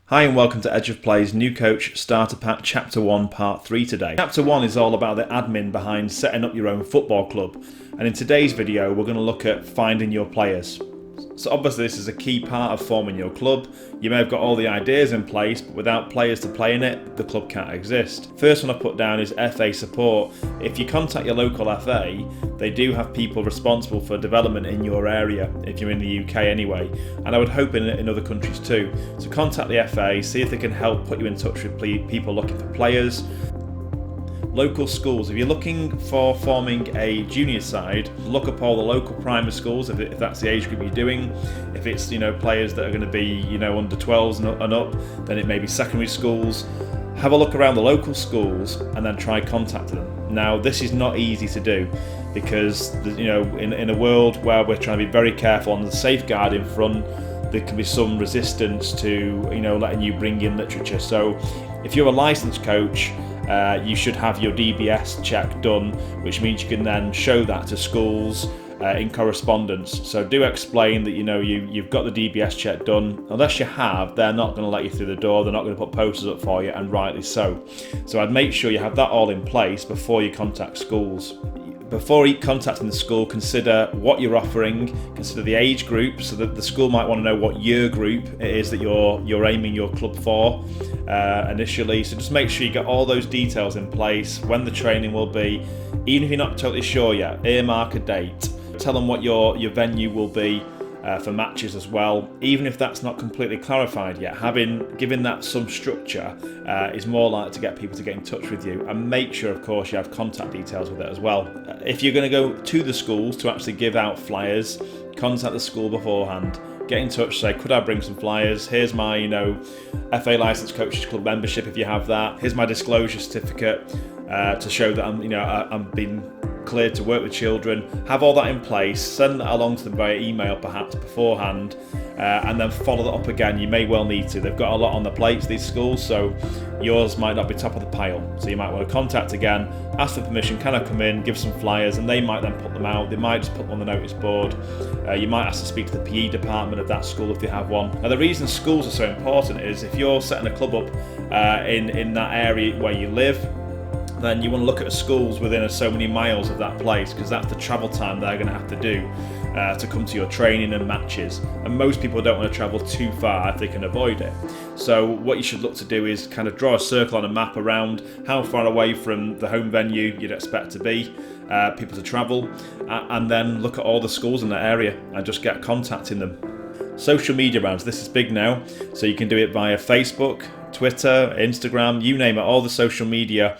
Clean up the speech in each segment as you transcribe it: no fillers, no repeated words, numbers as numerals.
Hi and welcome to Edge of Play's New Coach Starter Pack Chapter 1 Part 3 today. Chapter 1 is all about the admin behind setting up your own football club, and in today's video we're going to look at finding your players. So obviously this is a key part of forming your club. You may have got all the ideas in place, but without players to play in it, the club can't exist. First one I put down is FA support. If you contact your local FA, they do have people responsible for development in your area, if you're in the UK anyway, and I would hope in other countries too. So contact the FA, see if they can help put you in touch with people looking for players. Local schools, if you're looking for forming a junior side, look up all the local primary schools if that's the age group you're doing. If it's players that are going to be under 12s and up, then it may be secondary schools. Have a look around the local schools and then try contacting them. Now this is not easy to do because in a world where we're trying to be very careful on the safeguarding front, there can be some resistance to letting you bring in literature. So if you're a licensed coach, you should have your DBS check done, which means you can then show that to schools in correspondence. So do explain that you've got the DBS check done. Unless you have, they're not going to let you through the door. They're not going to put posters up for you, and rightly so. So I'd make sure you have that all in place before you contact schools. Before contacting the school, consider what you're offering, consider the age group, so that the school might want to know what year group it is that you're aiming your club for initially. So just make sure you get all those details in place, when the training will be. Even if you're not totally sure yet, earmark a date. Tell them what your venue will be for matches as well. Even if that's not completely clarified yet, giving that some structure is more likely to get people to get in touch with you. And make sure, of course, you have contact details with it as well. If you're going to go to the schools to actually give out flyers, contact the school beforehand. Get in touch, say, could I bring some flyers? Here's my, FA Licensed Coaches Club membership if you have that. Here's my disclosure certificate to show that I'm being cleared to work with children. Have all that in place, send that along to them via email perhaps beforehand, and then follow that up again. You may well need to. They've got a lot on the plates, these schools, so yours might not be top of the pile. So you might want to contact again, ask for permission, can I come in, give some flyers, and they might then put them out. They might just put them on the notice board. You might ask to speak to the PE department of that school if they have one. Now the reason schools are so important is if you're setting a club up in that area where you live, then you want to look at schools within so many miles of that place, because that's the travel time they're going to have to do to come to your training and matches. And most people don't want to travel too far if they can avoid it. So what you should look to do is kind of draw a circle on a map around how far away from the home venue you'd expect to be people to travel, and then look at all the schools in that area and just get contacting them. Social media rounds, this is big now, so you can do it via Facebook, Twitter, Instagram, you name it, all the social media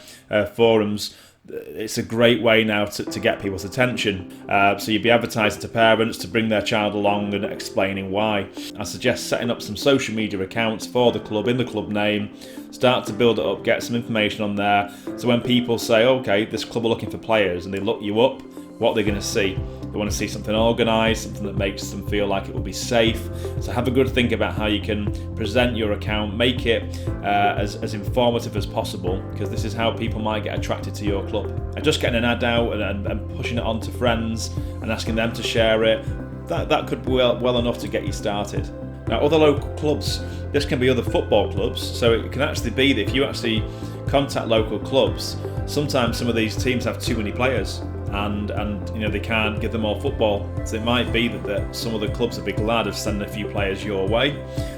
forums. It's a great way now to get people's attention. So you'd be advertising to parents to bring their child along and explaining why. I suggest setting up some social media accounts for the club in the club name. Start to build it up, get some information on there. So when people say, okay, this club are looking for players, and they look you up, what they're going to see. They want to see something organised, something that makes them feel like it will be safe. So have a good think about how you can present your account, make it as informative as possible, because this is how people might get attracted to your club. And just getting an ad out and pushing it on to friends and asking them to share it, that could be well enough to get you started. Now other local clubs, this can be other football clubs, so it can actually be that if you actually contact local clubs, sometimes some of these teams have too many players. And they can't give them all football, so it might be that some of the clubs would be glad of sending a few players your way.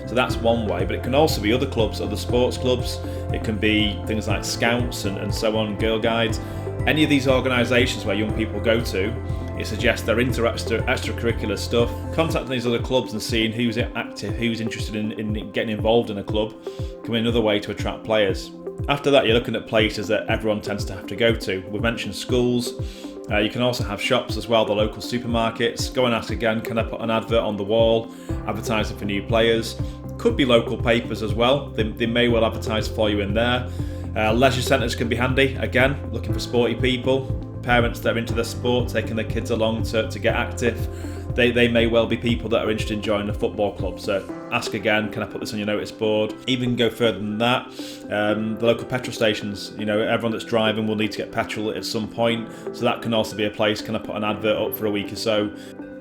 So that's one way, but it can also be other clubs, other sports clubs. It can be things like scouts and so on, girl guides. Any of these organisations where young people go to, it suggests they're into extracurricular stuff. Contacting these other clubs and seeing who's active, who's interested in getting involved in a club can be another way to attract players. After that, you're looking at places that everyone tends to have to go to. We've mentioned schools. You can also have shops as well, the local supermarkets. Go and ask again, can I put an advert on the wall advertising for new players? Could be local papers as well. They may well advertise for you in there. Leisure centres can be handy, again, looking for sporty people. Parents that are into their sport, taking their kids along to get active. They may well be people that are interested in joining a football club. So ask again, can I put this on your notice board? Even go further than that, the local petrol stations, everyone that's driving will need to get petrol at some point. So that can also be a place, can I put an advert up for a week or so?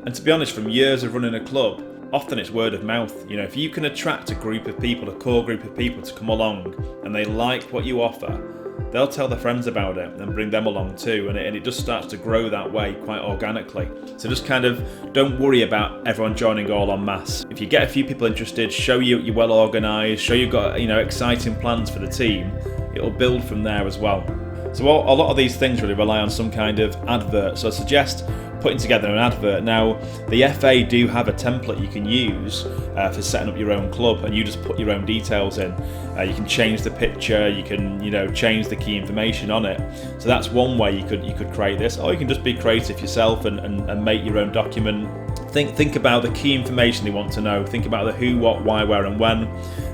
And to be honest, from years of running a club, often it's word of mouth. You know, if you can attract a group of people, a core group of people to come along and they like what you offer, they'll tell their friends about it and bring them along too, and it just starts to grow that way quite organically. So just kind of don't worry about everyone joining all en masse. If you get a few people interested, show you're well organised, show you've got, you know, exciting plans for the team, it'll build from there as well. So a lot of these things really rely on some kind of advert, so I suggest putting together an advert. Now, the FA do have a template you can use for setting up your own club, and you just put your own details in. You can change the picture, you can, you know, change the key information on it. So that's one way you could create this, or you can just be creative yourself and make your own document. Think about the key information they want to know. Think about the who, what, why, where and when.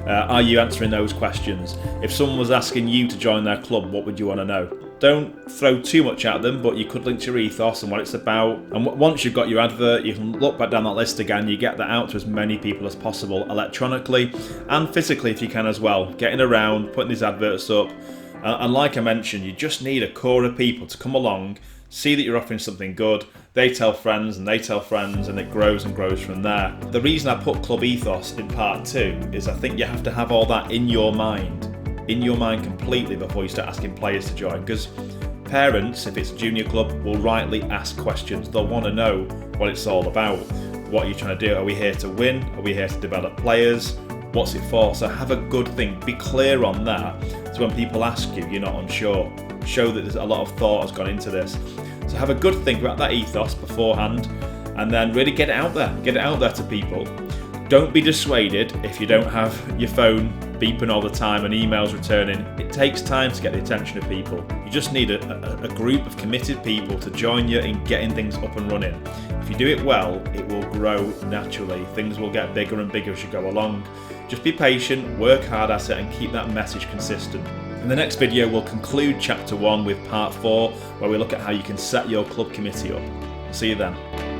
Are you answering those questions? If someone was asking you to join their club, what would you want to know? Don't throw too much at them, but you could link to your ethos and what it's about. And once you've got your advert, you can look back down that list again. You get that out to as many people as possible, electronically and physically if you can as well. Getting around, putting these adverts up. And like I mentioned, you just need a core of people to come along, see that you're offering something good. They tell friends and they tell friends, and it grows and grows from there. The reason I put club ethos in part 2 is I think you have to have all that in your mind completely before you start asking players to join, because parents, if it's a junior club, will rightly ask questions. They'll want to know what it's all about. What are you trying to do? Are we here to win? Are we here to develop players? What's it for? So have a good think, be clear on that, so when people ask you, you're not unsure. Show that there's a lot of thought has gone into this. So have a good think about that ethos beforehand, and then really get it out there to people. Don't be dissuaded if you don't have your phone beeping all the time and emails returning. It takes time to get the attention of people. You just need a group of committed people to join you in getting things up and running. If you do it well, it will grow naturally. Things will get bigger and bigger as you go along. Just be patient, work hard at it, and keep that message consistent. In the next video, we'll conclude chapter 1 with part 4, where we look at how you can set your club committee up. See you then.